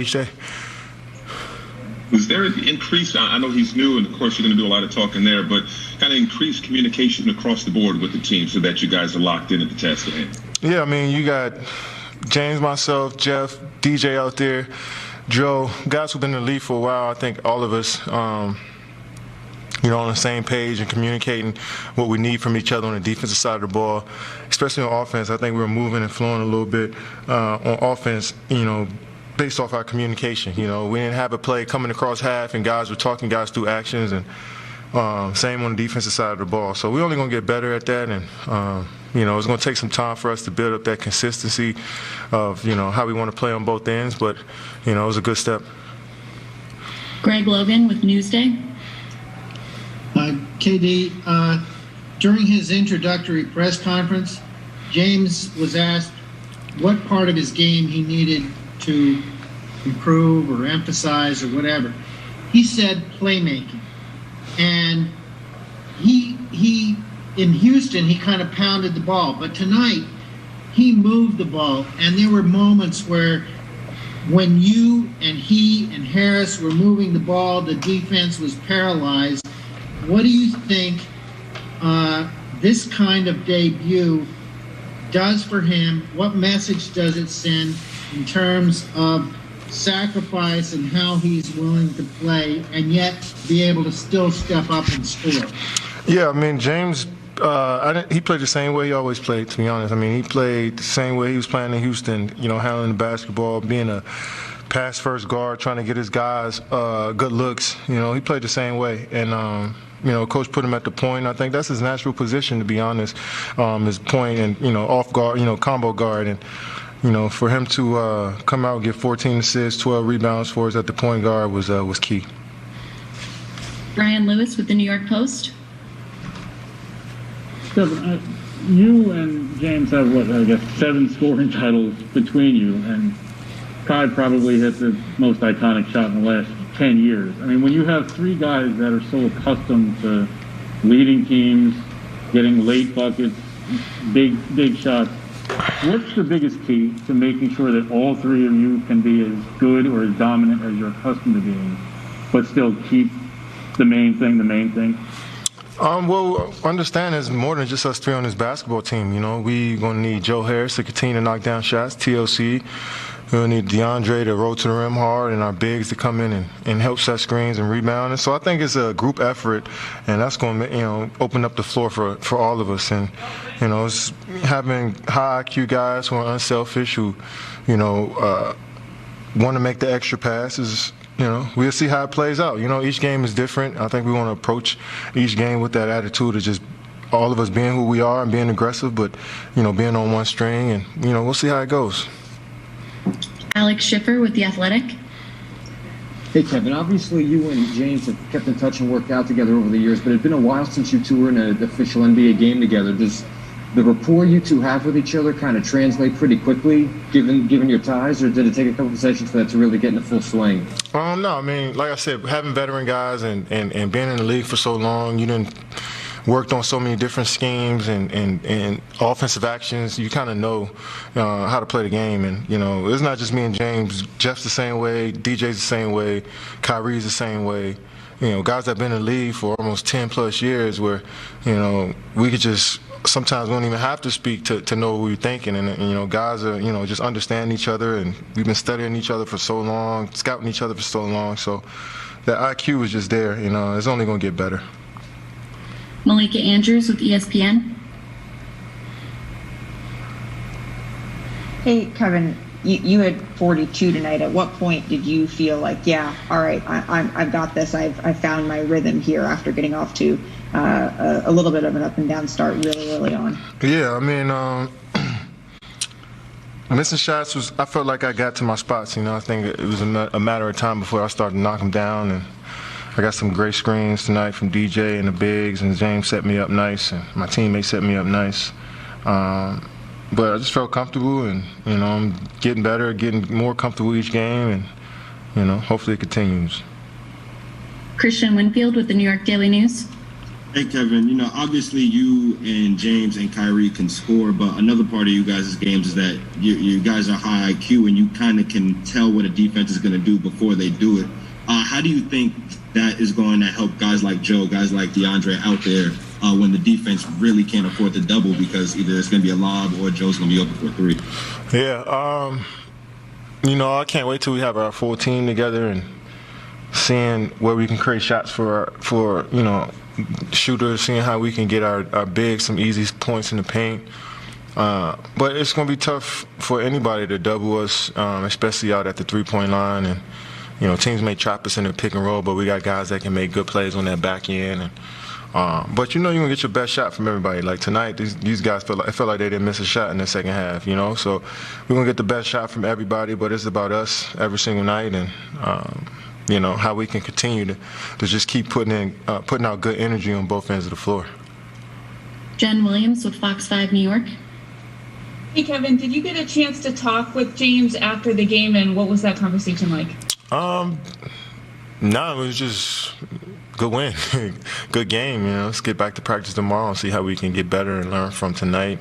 each day. Was there an increase? I know he's new, and of course you're going to do a lot of talking there, but kind of increased communication across the board with the team so that you guys are locked in at the task at hand? Yeah, I mean, you got James, myself, Jeff, DJ out there, Joe, guys who've been in the league for a while. I think all of us, on the same page and communicating what we need from each other on the defensive side of the ball, especially on offense. I think we were moving and flowing a little bit on offense, based off our communication. We didn't have a play coming across half and guys were talking guys through actions, and same on the defensive side of the ball. So we're only going to get better at that, and it's going to take some time for us to build up that consistency of how we want to play on both ends, but it was a good step. Greg Logan with Newsday. KD, during his introductory press conference, James was asked what part of his game he needed to improve or emphasize or whatever. He said playmaking. And he in Houston, he kind of pounded the ball. But tonight, he moved the ball. And there were moments where when you and he and Harris were moving the ball, the defense was paralyzed. What do you think this kind of debut does for him? What message does it send in terms of sacrifice and how he's willing to play and yet be able to still step up and score? Yeah, I mean, James, he played the same way he always played, to be honest. I mean, he played the same way he was playing in Houston, handling the basketball, being a pass-first guard, trying to get his guys good looks. He played the same way. And, Coach put him at the point. I think that's his natural position, to be honest, his point and, off guard, combo guard. And, for him to come out and get 14 assists, 12 rebounds for us at the point guard was key. Brian Lewis with the New York Post. Kevin, you and James have, 7 scoring titles between you, and Kai probably hit the most iconic shot in the last 10 years. I mean, when you have 3 guys that are so accustomed to leading teams, getting late buckets, big shots, what's the biggest key to making sure that all 3 of you can be as good or as dominant as you're accustomed to being, but still keep the main thing? Well, understand there's more than just us 3 on this basketball team. We going to need Joe Harris to continue to knock down shots, TLC. We'll need DeAndre to roll to the rim hard, and our bigs to come in and help set screens and rebound. And so I think it's a group effort, and that's going to open up the floor for all of us. And it's having high IQ guys who are unselfish, who want to make the extra passes. We'll see how it plays out. Each game is different. I think we want to approach each game with that attitude of just all of us being who we are and being aggressive, but being on one string, and we'll see how it goes. Alex Schiffer with The Athletic. Hey, Kevin, obviously you and James have kept in touch and worked out together over the years, but it's been a while since you two were in an official NBA game together. Does the rapport you two have with each other kind of translate pretty quickly, given your ties, or did it take a couple of sessions for that to really get in the full swing? No, I mean, like I said, having veteran guys and being in the league for so long, worked on so many different schemes and offensive actions, you kind of know how to play the game. And, it's not just me and James. Jeff's the same way, DJ's the same way, Kyrie's the same way. Guys that have been in the league for almost 10-plus years where, we could just sometimes we don't even have to speak to know what we're thinking. And, guys are, just understand each other. And we've been studying each other for so long, scouting each other for so long. So that IQ is just there. It's only going to get better. Malika Andrews with ESPN. Hey, Kevin, you had 42 tonight. At what point did you feel like, yeah, all right, I've got this. I've found my rhythm here after getting off to a little bit of an up and down start really early on? Yeah, I mean, missing shots I felt like I got to my spots. I think it was a matter of time before I started to knock them down. And I got some great screens tonight from DJ and the bigs, and James set me up nice, and my teammates set me up nice. But I just felt comfortable, and I'm getting better, getting more comfortable each game, and hopefully it continues. Christian Winfield with the New York Daily News. Hey, Kevin, obviously you and James and Kyrie can score, but another part of you guys' games is that you guys are high IQ and you kind of can tell what a defense is going to do before they do it. How do you think that is going to help guys like Joe, guys like DeAndre out there when the defense really can't afford the double because either it's going to be a lob or Joe's going to be open for a three? Yeah, I can't wait till we have our full team together and seeing where we can create shots for shooters, seeing how we can get our bigs some easy points in the paint. But it's going to be tough for anybody to double us, especially out at the three-point line. And, teams may trap us in the pick and roll, but we got guys that can make good plays on that back end. But you're going to get your best shot from everybody. Like tonight, these guys felt like they didn't miss a shot in the second half, So we're going to get the best shot from everybody, but it's about us every single night. And, how we can continue to just keep putting out good energy on both ends of the floor. Jen Williams with Fox 5 New York. Hey, Kevin, did you get a chance to talk with James after the game, and what was that conversation like? No, it was just good win, good game. Let's get back to practice tomorrow and see how we can get better and learn from tonight.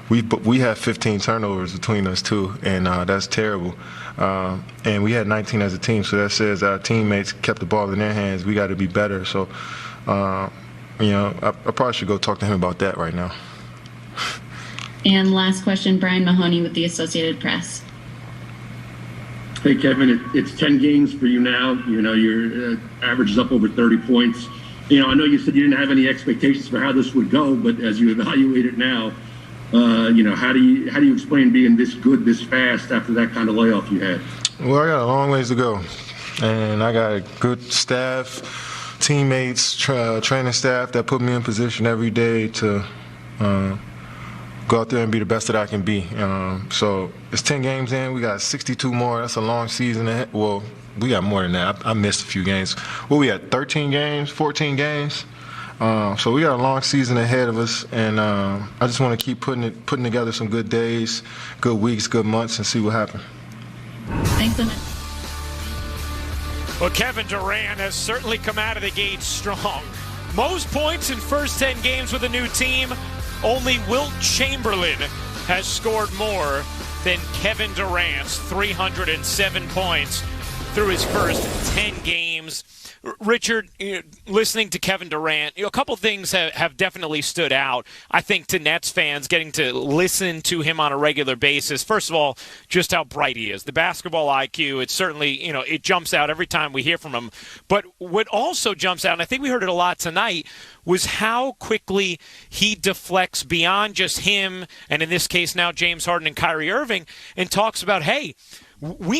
We had 15 turnovers between us too, and that's terrible. And we had 19 as a team, so that says our teammates kept the ball in their hands. We got to be better. So, I probably should go talk to him about that right now. And last question, Brian Mahoney with the Associated Press. Hey, Kevin, it's 10 games for you now. Your average is up over 30 points. I know you said you didn't have any expectations for how this would go, but as you evaluate it now, how do you explain being this good this fast after that kind of layoff you had? Well, I got a long ways to go, and I got a good staff, teammates, training staff that put me in position every day to go out there and be the best that I can be. So it's 10 games in. We got 62 more. That's a long season ahead. Well, we got more than that. I missed a few games. We had 13 games, 14 games. So we got a long season ahead of us, and I just want to keep putting together some good days, good weeks, good months, and see what happens. Thanks so much. Well, Kevin Durant has certainly come out of the gate strong. Most points in first 10 games with a new team. Only Wilt Chamberlain has scored more than Kevin Durant's 307 points through his first 10 games. Richard, listening to Kevin Durant, a couple things have definitely stood out, I think, to Nets fans getting to listen to him on a regular basis. First of all, just how bright he is. The basketball IQ, it's certainly, it jumps out every time we hear from him. But what also jumps out, and I think we heard it a lot tonight, was how quickly he deflects beyond just him, and in this case now James Harden and Kyrie Irving, and talks about, hey, we